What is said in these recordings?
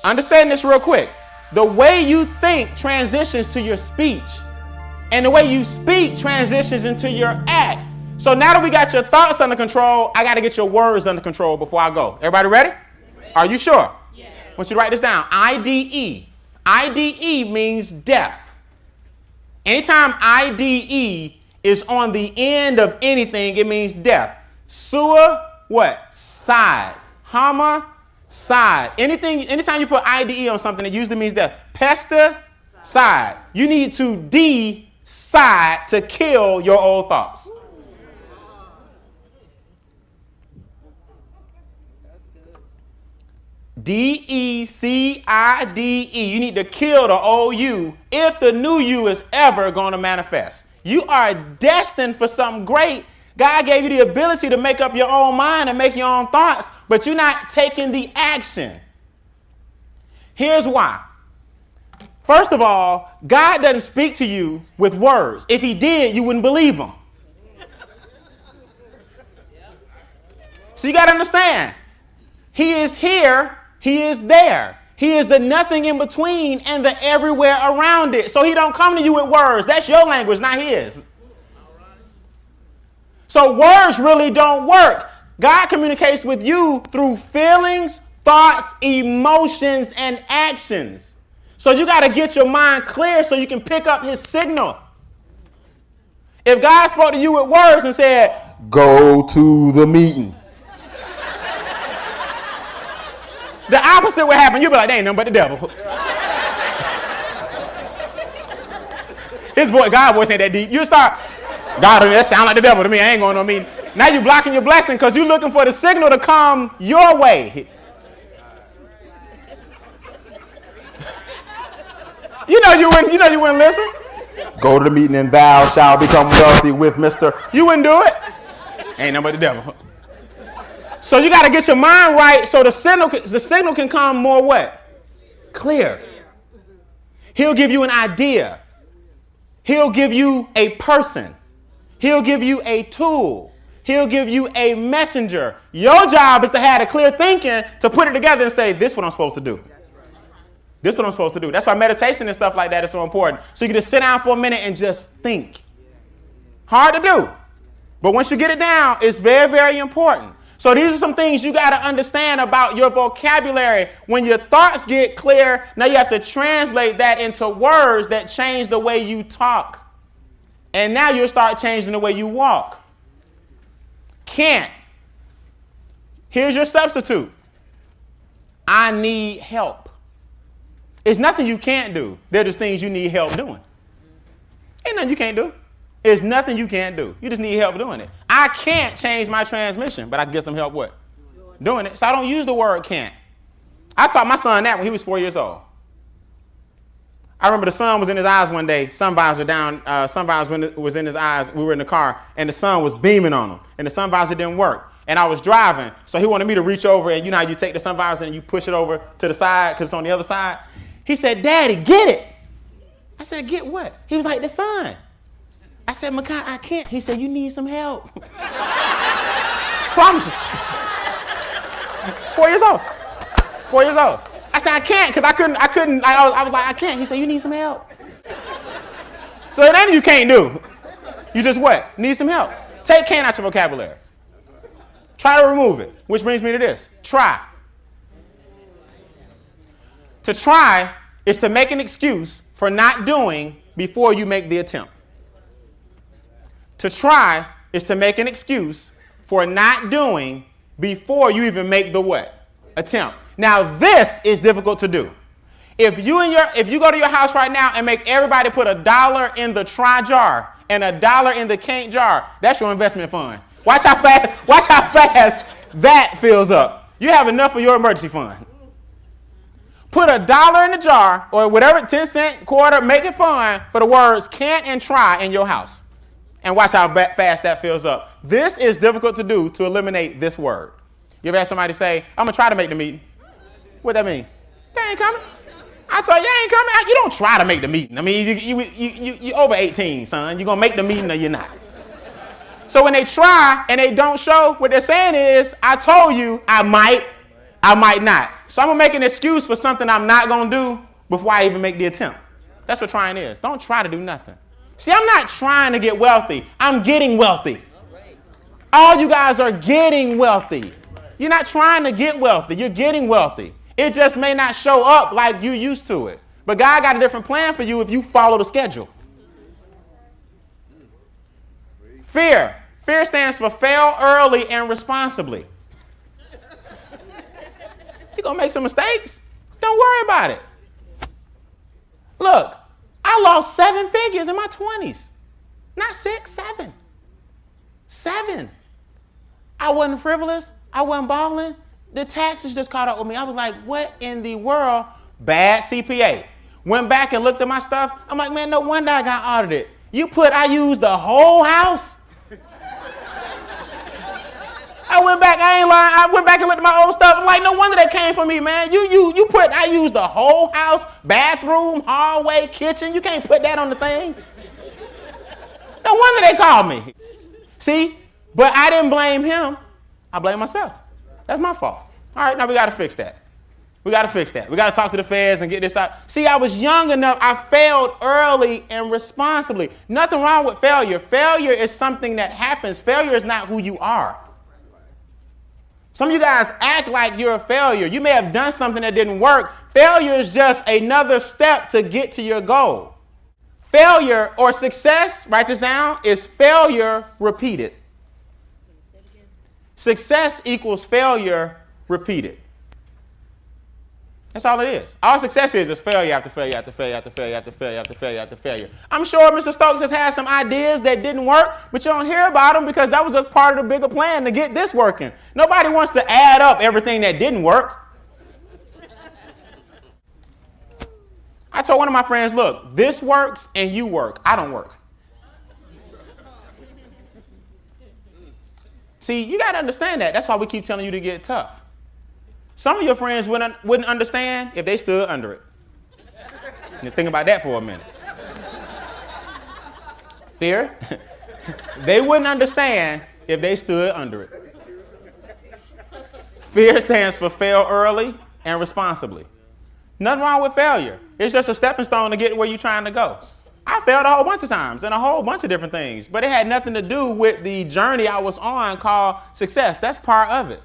Understand this real quick. The way you think transitions to your speech. And the way you speak transitions into your act. So now that we got your thoughts under control, I got to get your words under control before I go. Everybody ready? Are you sure? Yes. I want you to write this down. IDE. IDE means death. Anytime IDE is on the end of anything, it means death. What? Side. Homicide. Anytime you put IDE on something, it usually means death. Pesticide. You need to decide to kill your old thoughts. DECIDE. You need to kill the old you if the new you is ever going to manifest. You are destined for something great. God gave you the ability to make up your own mind and make your own thoughts, but you're not taking the action. Here's why. First of all, God doesn't speak to you with words. If he did, you wouldn't believe him. So you got to understand, he is here, he is there. He is the nothing in between and the everywhere around it. So he don't come to you with words. That's your language, not his. So words really don't work. God communicates with you through feelings, thoughts, emotions, and actions. So you got to get your mind clear so you can pick up his signal. If God spoke to you with words and said, go to the meeting, the opposite would happen. You'd be like, they ain't nothing but the devil. His voice, God's voice ain't that deep. You start, God, that sound like the devil to me. I ain't going to no meeting. Now you're blocking your blessing because you're looking for the signal to come your way. You know you wouldn't listen. Go to the meeting and thou shalt become wealthy with Mr. You wouldn't do it. Ain't nothing but the devil. So you got to get your mind right so the signal can come more what? Clear. He'll give you an idea. He'll give you a person. He'll give you a tool. He'll give you a messenger. Your job is to have a clear thinking to put it together and say, this is what I'm supposed to do. This is what I'm supposed to do. That's why meditation and stuff like that is so important. So you can just sit down for a minute and just think. Hard to do. But once you get it down, it's very, very important. So these are some things you got to understand about your vocabulary. When your thoughts get clear, now you have to translate that into words that change the way you talk. And now you'll start changing the way you walk. Can't. Here's your substitute. I need help. It's nothing you can't do. They're just things you need help doing. Ain't nothing you can't do. There's nothing you can't do. You just need help doing it. I can't change my transmission, but I can get some help what? Doing it. So I don't use the word can't. I taught my son that when he was 4 years old. I remember the sun was in his eyes one day. Sun visor down. Sun visor was in his eyes. We were in the car, and the sun was beaming on him, and the sun visor didn't work. And I was driving, so he wanted me to reach over, and you know how you take the sun visor and you push it over to the side because it's on the other side? He said, Daddy, get it. I said, get what? He was like, the sun. I said, Makai, I can't. He said, you need some help. Promise you. 4 years old. 4 years old. I said, I can't, because I couldn't. I was like, I can't. He said, you need some help. So it ain't you can't do. You just what? Need some help. Take can't out your vocabulary. Try to remove it, which brings me to this. Try. To try is to make an excuse for not doing before you make the attempt. To try is to make an excuse for not doing before you even make the what? Attempt. Now this is difficult to do. If you go to your house right now and make everybody put $1 in the try jar and $1 in the can't jar, that's your investment fund. Watch how fast that fills up. You have enough for your emergency fund. Put $1 in the jar or whatever, 10 cent, quarter, make it fun for the words can't and try in your house. And watch how fast that fills up. This is difficult to do to eliminate this word. You ever had somebody say, I'm going to try to make the meeting? What that mean? They ain't coming. I told you, they ain't coming. You don't try to make the meeting. I mean, you over 18, son. You're going to make the meeting or you're not. So when they try and they don't show, what they're saying is, I told you I might I might not. So I'm going to make an excuse for something I'm not going to do before I even make the attempt. That's what trying is. Don't try to do nothing. See, I'm not trying to get wealthy. I'm getting wealthy. All you guys are getting wealthy. You're not trying to get wealthy. You're getting wealthy. It just may not show up like you used to it. But God got a different plan for you if you follow the schedule. Fear. Fear stands for fail early and responsibly. You're going to make some mistakes. Don't worry about it. Look, I lost 7 figures in my 20s. Not 6, 7. 7. I wasn't frivolous. I wasn't balling. The taxes just caught up with me. I was like, what in the world? Bad CPA. Went back and looked at my stuff. I'm like, man, no wonder I got audited. I used the whole house. I went back, I ain't lying. I went back and looked at my old stuff. I'm like, no wonder that came from me, man. I used the whole house, bathroom, hallway, kitchen. You can't put that on the thing. No wonder they called me. See, but I didn't blame him. I blame myself. That's my fault. All right, now we got to fix that. We got to fix that. We got to talk to the feds and get this out. See, I was young enough. I failed early and responsibly. Nothing wrong with failure. Failure is something that happens. Failure is not who you are. Some of you guys act like you're a failure. You may have done something that didn't work. Failure is just another step to get to your goal. Failure or success, write this down, is failure repeated. Success equals failure repeated. That's all it is. All success is failure after failure after failure after failure after failure after failure after failure. I'm sure Mr. Stokes has had some ideas that didn't work, but you don't hear about them because that was just part of the bigger plan to get this working. Nobody wants to add up everything that didn't work. I told one of my friends, look, this works and you work. I don't work. See, you got to understand that. That's why we keep telling you to get tough. Some of your friends wouldn't understand if they stood under it. You think about that for a minute. Fear. They wouldn't understand if they stood under it. Fear stands for fail early and responsibly. Nothing wrong with failure. It's just a stepping stone to get where you're trying to go. I failed a whole bunch of times and a whole bunch of different things, but it had nothing to do with the journey I was on called success. That's part of it.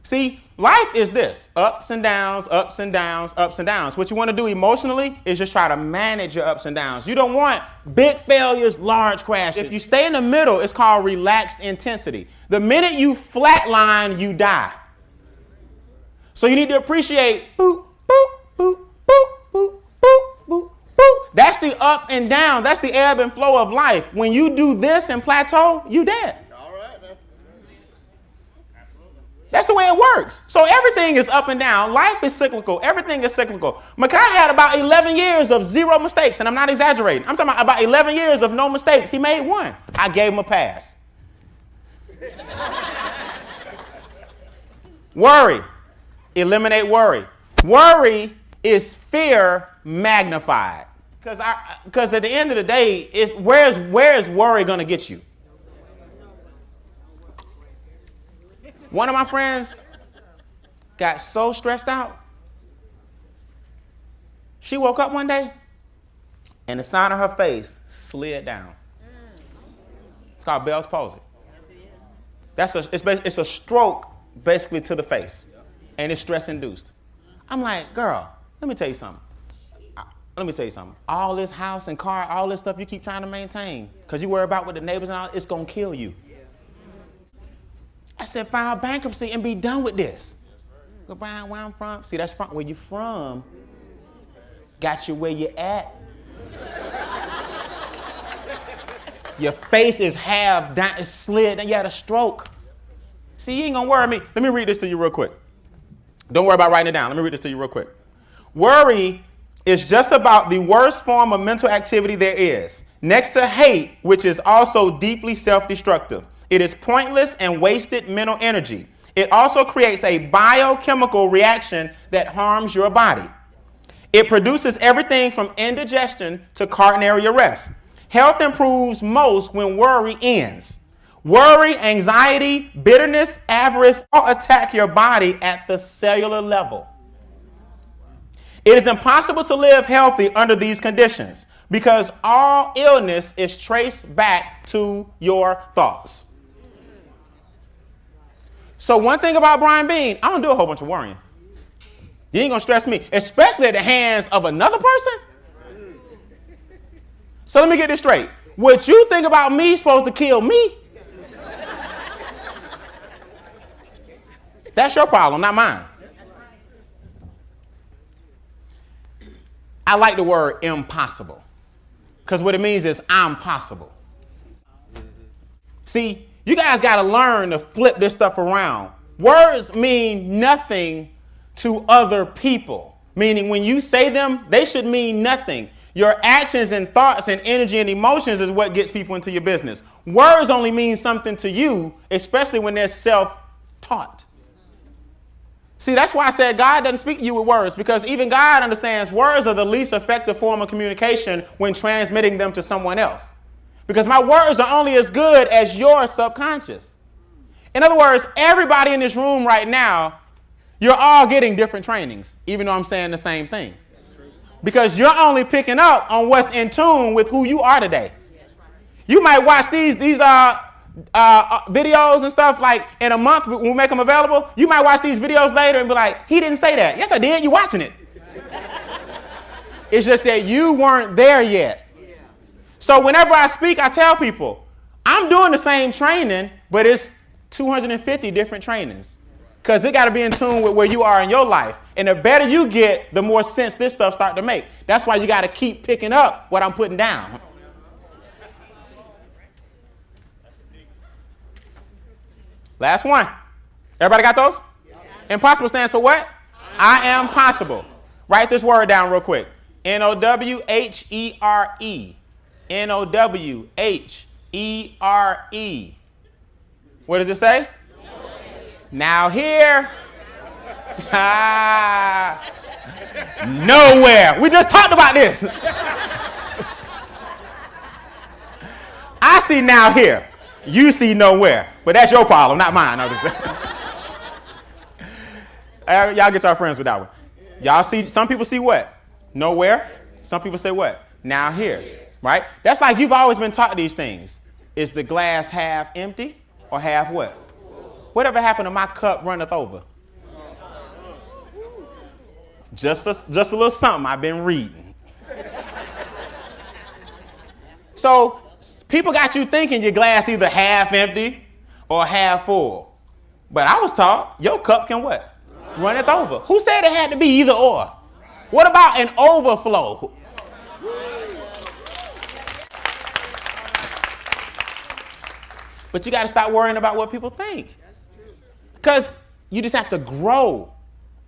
See, life is this, ups and downs, ups and downs, ups and downs. What you want to do emotionally is just try to manage your ups and downs. You don't want big failures, large crashes. If you stay in the middle, it's called relaxed intensity. The minute you flatline, you die. So you need to appreciate boop, boop, boop, boop, boop, boop, boop, boop. That's the up and down. That's the ebb and flow of life. When you do this and plateau, you dead. That's the way it works. So everything is up and down. Life is cyclical. Everything is cyclical. Makai had about 11 years of 0 mistakes, and I'm not exaggerating. I'm talking about 11 years of no mistakes. He made 1. I gave him a pass. Worry. Eliminate worry. Worry is fear magnified. Because at the end of the day, where is worry going to get you? One of my friends got so stressed out. She woke up one day and the side of her face slid down. It's called Bell's palsy. It's a stroke basically to the face, and it's stress induced. I'm like, girl, let me tell you something. All this house and car, all this stuff you keep trying to maintain because you worry about what the neighbors and all, it's going to kill you. I said, file bankruptcy and be done with this. Go, Brian, where I'm from? See, that's where you from. Got you where you at. Your face is half down, it's slid, and you had a stroke. See, you ain't gonna worry me. Let me read this to you real quick. Don't worry about writing it down. Let me read this to you real quick. Worry is just about the worst form of mental activity there is. Next to hate, which is also deeply self-destructive. It is pointless and wasted mental energy. It also creates a biochemical reaction that harms your body. It produces everything from indigestion to coronary arrest. Health improves most when worry ends. Worry, anxiety, bitterness, avarice all attack your body at the cellular level. It is impossible to live healthy under these conditions because all illness is traced back to your thoughts. So one thing about Brian Beane, I don't do a whole bunch of worrying. You ain't going to stress me, especially at the hands of another person. So let me get this straight. What you think about me is supposed to kill me. That's your problem, not mine. I like the word impossible because what it means is I'm possible. See, you guys got to learn to flip this stuff around. Words mean nothing to other people, meaning when you say them, they should mean nothing. Your actions and thoughts and energy and emotions is what gets people into your business. Words only mean something to you, especially when they're self-taught. See, that's why I said God doesn't speak to you with words, because even God understands words are the least effective form of communication when transmitting them to someone else. Because my words are only as good as your subconscious. In other words, everybody in this room right now, you're all getting different trainings, even though I'm saying the same thing. Because you're only picking up on what's in tune with who you are today. You might watch these videos and stuff like in a month when we make them available. You might watch these videos later and be like, he didn't say that. Yes, I did. You're watching it. It's just that you weren't there yet. So whenever I speak, I tell people, I'm doing the same training, but it's 250 different trainings. Because it got to be in tune with where you are in your life. And the better you get, the more sense this stuff start to make. That's why you got to keep picking up what I'm putting down. Last one. Everybody got those? Impossible stands for what? I am possible. Write this word down real quick. Nowhere. Nowhere. What does it say? Now here. Nowhere. We just talked about this. I see now here. You see nowhere. But that's your problem, not mine. Y'all get your friends with that one. Y'all see, some people see what? Nowhere. Some people say what? Now here. Right? That's like you've always been taught these things. Is the glass half empty or half what? Whatever happened to my cup runneth over? Just a little something I've been reading. So people got you thinking your glass either half empty or half full. But I was taught your cup can what? Runneth over. Who said it had to be either or? What about an overflow? But you got to stop worrying about what people think. Because you just have to grow.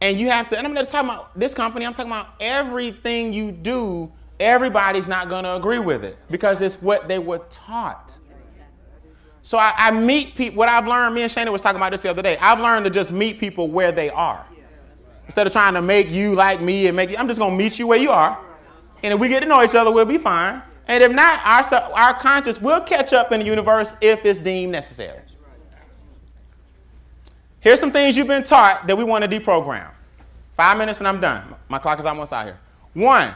And you have to, and I'm not just talking about this company, I'm talking about everything you do, everybody's not going to agree with it because it's what they were taught. So I meet people, what I've learned, me and Shana was talking about this the other day, I've learned to just meet people where they are. Instead of trying to make you like me and make you, I'm just going to meet you where you are. And if we get to know each other, we'll be fine. And if not, our conscience will catch up in the universe if it's deemed necessary. Here's some things you've been taught that we want to deprogram. 5 minutes and I'm done. My clock is almost out here. 1,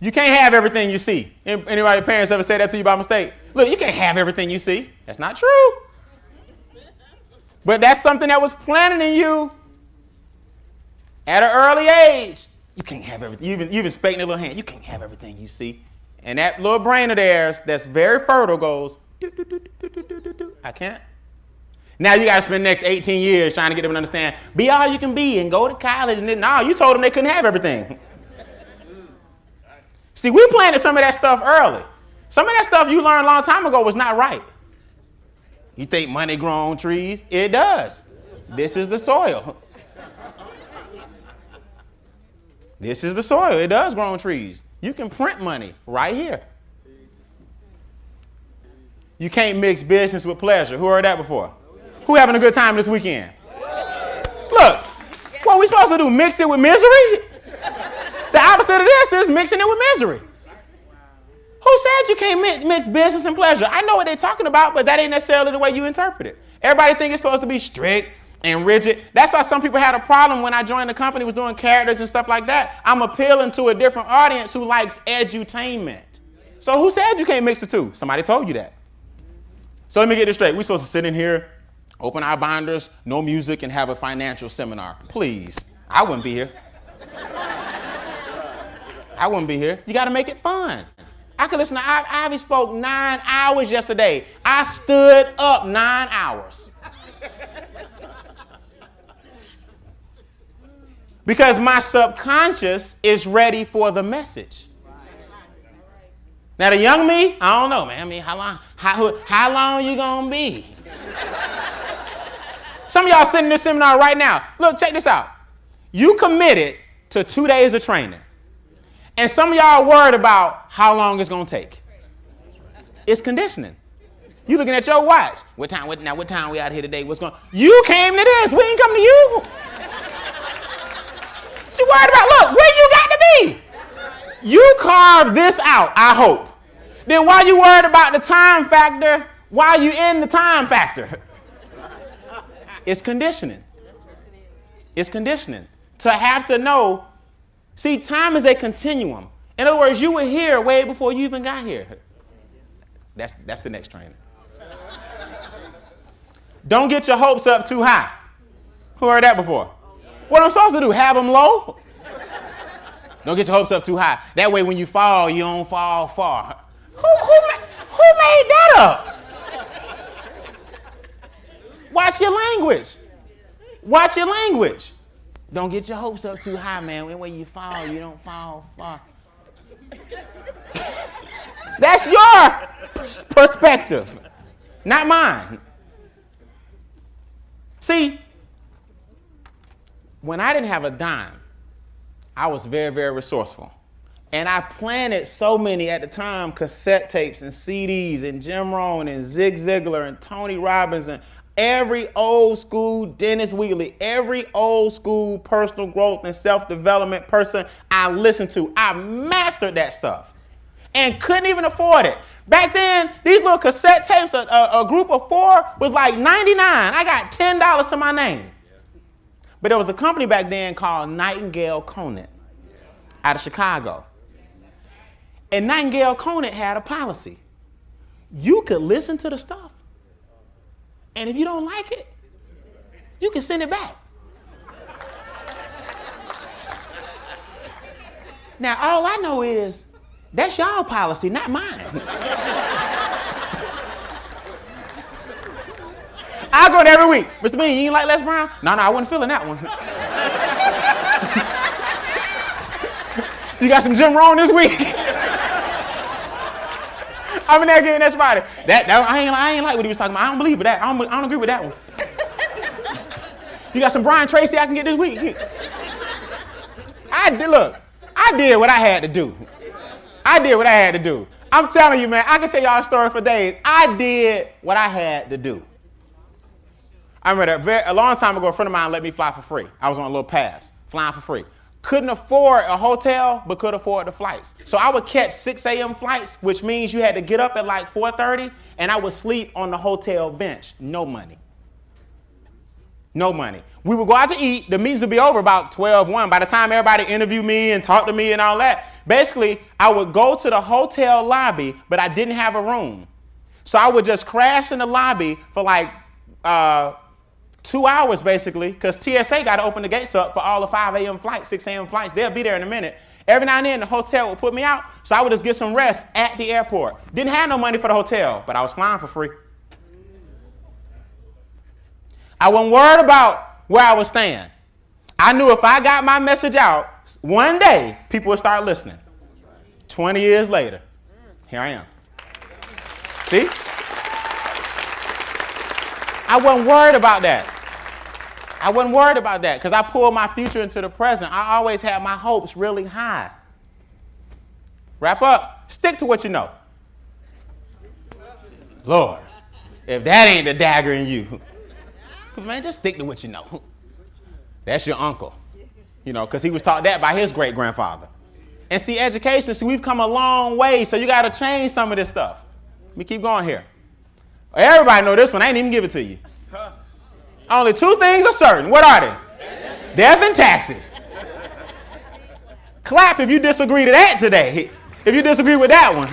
you can't have everything you see. Anybody, parents ever say that to you by mistake? Look, you can't have everything you see. That's not true. But that's something that was planted in you at an early age. You can't have everything. You've been spanking a little hand. You can't have everything you see. And that little brain of theirs that's very fertile goes, do, do, do, do, do, do, do, do. I can't. Now you got to spend the next 18 years trying to get them to understand, be all you can be and go to college. And then, no, you told them they couldn't have everything. See, we planted some of that stuff early. Some of that stuff you learned a long time ago was not right. You think money grows on trees? It does. This is the soil. This is the soil. It does grow on trees. You can print money right here. You can't mix business with pleasure. Who heard that before? Who having a good time this weekend? Look, what are we supposed to do? Mix it with misery? The opposite of this is mixing it with misery. Who said you can't mix business and pleasure? I know what they're talking about, but that ain't necessarily the way you interpret it. Everybody think it's supposed to be strict and rigid. That's why some people had a problem when I joined the company, was doing characters and stuff like that. I'm appealing to a different audience who likes edutainment. So who said you can't mix the two? Somebody told you that. So let me get this straight. We're supposed to sit in here, open our binders, no music, and have a financial seminar. Please. I wouldn't be here. I wouldn't be here. You got to make it fun. I could listen to Ivy spoke 9 hours yesterday. I stood up 9 hours. Because my subconscious is ready for the message. Now the young me, I don't know, man. I mean, how long you gonna be? Some of y'all sitting in this seminar right now. Look, check this out. You committed to 2 days of training. And some of y'all are worried about how long it's going to take. It's conditioning. You looking at your watch. What time we out here today? What's going on? You came to this. We ain't come to you. What you worried about? Look, where you got to be? You carved this out, I hope. Then why you worried about the time factor? Why you in the time factor? It's conditioning. It's conditioning. To have to know. See, time is a continuum. In other words, you were here way before you even got here. That's the next training. Don't get your hopes up too high. Who heard that before? What I'm supposed to do, have them low? Don't get your hopes up too high. That way when you fall, you don't fall far. Who made that up? Watch your language. Watch your language. Don't get your hopes up too high, man. When you fall, you don't fall far. That's your perspective, not mine. See, when I didn't have a dime, I was very, very resourceful. And I planted so many at the time cassette tapes and CDs and Jim Rohn and Zig Ziglar and Tony Robbins and every old school Dennis Wheatley, every old school personal growth and self-development person I listened to. I mastered that stuff and couldn't even afford it. Back then, these little cassette tapes, a group of 4 was like $99. I got $10 to my name. But there was a company back then called Nightingale Conant out of Chicago. And Nightingale Conant had a policy. You could listen to the stuff. And if you don't like it, you can send it back. Now, all I know is that's y'all policy, not mine. I go there every week. Mr. Beane, you ain't like Les Brown? No, I wasn't feeling that one. You got some Jim Rohn this week? I'm in there getting that spotted. I ain't like what he was talking about. I don't believe that. I don't agree with that one. You got some Brian Tracy I can get this week? I did what I had to do. I'm telling you, man, I can tell y'all a story for days. I did what I had to do. I remember a long time ago, a friend of mine let me fly for free. I was on a little pass, flying for free. Couldn't afford a hotel, but could afford the flights. So I would catch 6 a.m. flights, which means you had to get up at like 4:30, and I would sleep on the hotel bench. No money. We would go out to eat. The meetings would be over about 12:01. By the time everybody interviewed me and talked to me and all that, basically, I would go to the hotel lobby, but I didn't have a room. So I would just crash in the lobby for like 2 hours, basically, because TSA got to open the gates up for all the 5 a.m. flights, 6 a.m. flights. They'll be there in a minute. Every now and then, the hotel would put me out, so I would just get some rest at the airport. Didn't have no money for the hotel, but I was flying for free. I wasn't worried about where I was staying. I knew if I got my message out, one day, people would start listening. 20 years later, here I am. See? I wasn't worried about that. Because I pulled my future into the present. I always had my hopes really high. Wrap up. Stick to what you know. Lord, if that ain't the dagger in you, man, just stick to what you know. That's your uncle. Because he was taught that by his great-grandfather. And see, education, see, we've come a long way, so you got to change some of this stuff. Let me keep going here. Everybody know this one. I ain't even give it to you. Only 2 things are certain. What are they? Death and taxes. Clap if you disagree to that today. If you disagree with that one.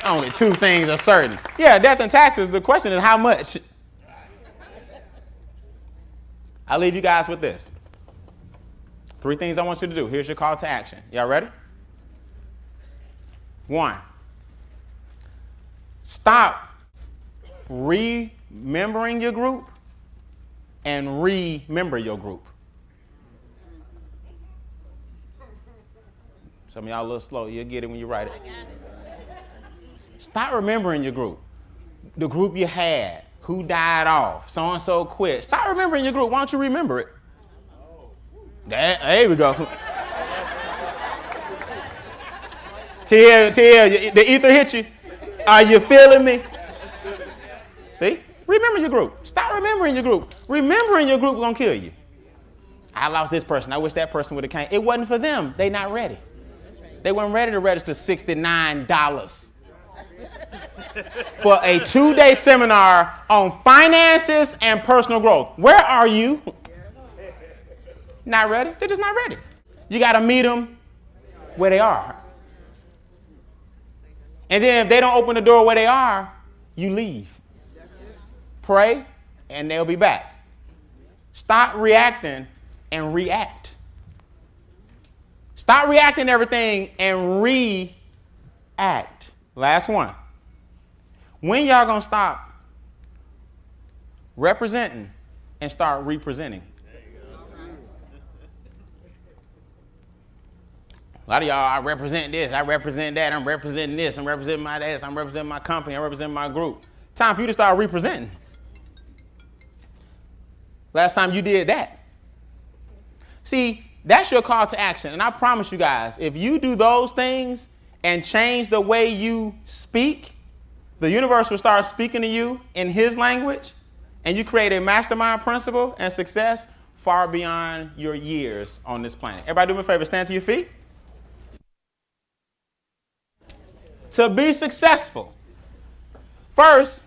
Only 2 things are certain. Yeah, death and taxes. The question is how much? I'll leave you guys with this. 3 things I want you to do. Here's your call to action. Y'all ready? 1, stop remembering your group and remember your group. Some of y'all a little slow. You'll get it when you write it. Stop remembering your group. The group you had, who died off, so-and-so quit. Stop remembering your group. Why don't you remember it? There we go. Till the ether hit you. Are you feeling me? See? Remember your group. Stop remembering your group. Remembering your group is going to kill you. I lost this person. I wish that person would have came. It wasn't for them. They not ready. They weren't ready to register $69 for a 2-day seminar on finances and personal growth. Where are you? Not ready? They're just not ready. You got to meet them where they are. And then if they don't open the door where they are, you leave. Pray, and they'll be back. Stop reacting and react. Stop reacting to everything and react. Last one. When y'all gonna stop representing and start representing? A lot of y'all, I represent this, I represent that, I'm representing this, I'm representing my this, I'm representing my company, I'm representing my group. Time for you to start representing. Last time you did that. See, that's your call to action. And I promise you guys, if you do those things and change the way you speak, the universe will start speaking to you in his language, and you create a mastermind principle and success far beyond your years on this planet. Everybody do me a favor, stand to your feet. To be successful, first,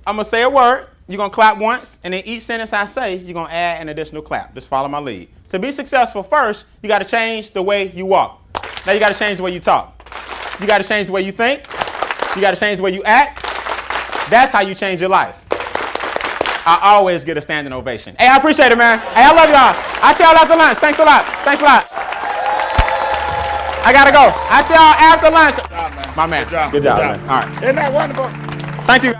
I'm going to say a word. You're going to clap once, and then each sentence I say, you're going to add an additional clap. Just follow my lead. To be successful, first, you got to change the way you walk. Now you got to change the way you talk. You got to change the way you think. You got to change the way you act. That's how you change your life. I always get a standing ovation. Hey, I appreciate it, man. Hey, I love y'all. I see y'all after lunch. Thanks a lot. Thanks a lot. I got to go. I see y'all after lunch. Good job, man. My man. Good job, man. All right. Isn't that wonderful? Thank you.